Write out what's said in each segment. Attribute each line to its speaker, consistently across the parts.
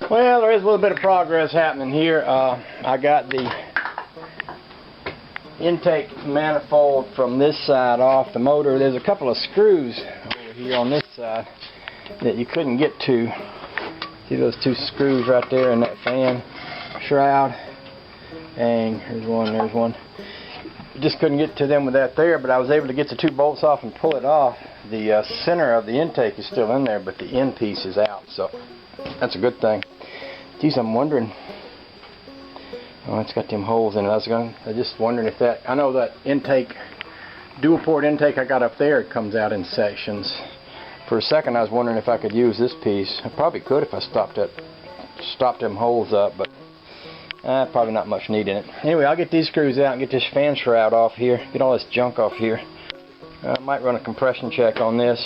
Speaker 1: Well, there is a little bit of progress happening here. I got the intake manifold from this side off the motor. There's a couple of screws over here on this side that you couldn't get to. See those two screws right there in that fan shroud? And there's one. Just couldn't get to them with that there, but I was able to get the two bolts off and pull it off. The center of the intake is still in there, but the end piece is out, so that's a good thing. Geez, I'm wondering. Oh, it's got them holes in it. I was just wondering if that. I know that intake, dual port intake I got up there, it comes out in sections. For a second, I was wondering if I could use this piece. I probably could if I stopped them holes up, but probably not much need in it. Anyway, I'll get these screws out and get this fan shroud off here. Get all this junk off here. I might run a compression check on this.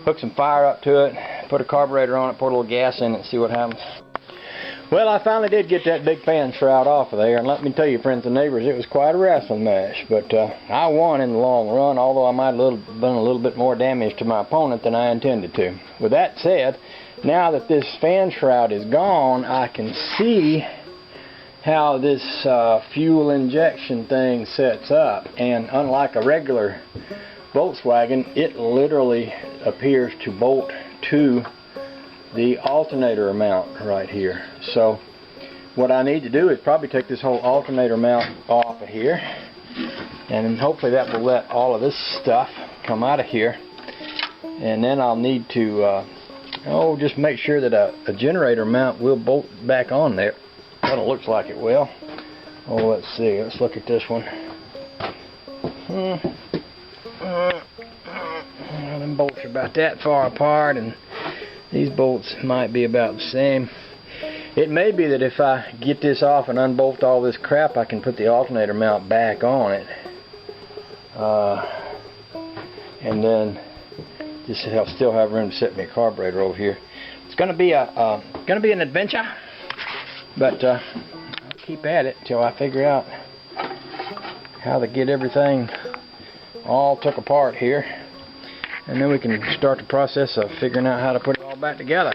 Speaker 1: Hook some fire up to it. Put a carburetor on it. Pour a little gas in it and see what happens. Well, I finally did get that big fan shroud off of there. And let me tell you, friends and neighbors, it was quite a wrestling match. But I won in the long run, although I might have done a little bit more damage to my opponent than I intended to. With that said, now that this fan shroud is gone, I can see how this fuel injection thing sets up. And unlike a regular Volkswagen, it literally appears to bolt to the alternator mount right here. So what I need to do is probably take this whole alternator mount off of here, and hopefully that will let all of this stuff come out of here. And then I'll need to just make sure that a generator mount will bolt back on there. Well, it looks like it will. Oh, let's see. Let's look at this one. Them bolts are about that far apart, and these bolts might be about the same. It may be that if I get this off and unbolt all this crap, I can put the alternator mount back on it, and then just still have room to set my carburetor over here. It's going to be an adventure. But I'll keep at it till I figure out how to get everything all took apart here, and then we can start the process of figuring out how to put it all back together.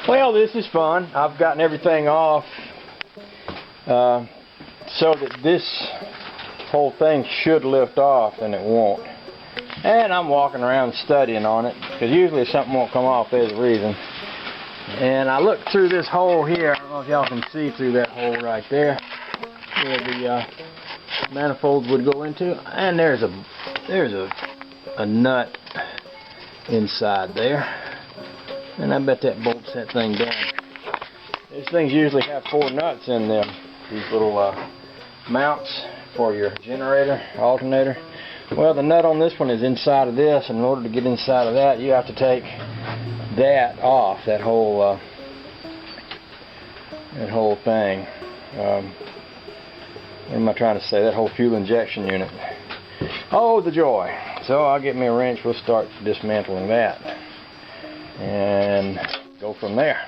Speaker 1: Well, this is fun. I've gotten everything off so that this whole thing should lift off, and it won't. And I'm walking around studying on it, because usually if something won't come off, there's a reason. And I looked through this hole here. I don't know if y'all can see through that hole right there where the manifolds would go into, and there's a nut inside there, and I bet that bolts that thing down. These things usually have 4 nuts in them, these little mounts for your generator, alternator. Well, the nut on this one is inside of this, and in order to get inside of that, you have to take that off, that whole thing. What am I trying to say? That whole fuel injection unit. Oh, the joy. So I'll get me a wrench. We'll start dismantling that and go from there.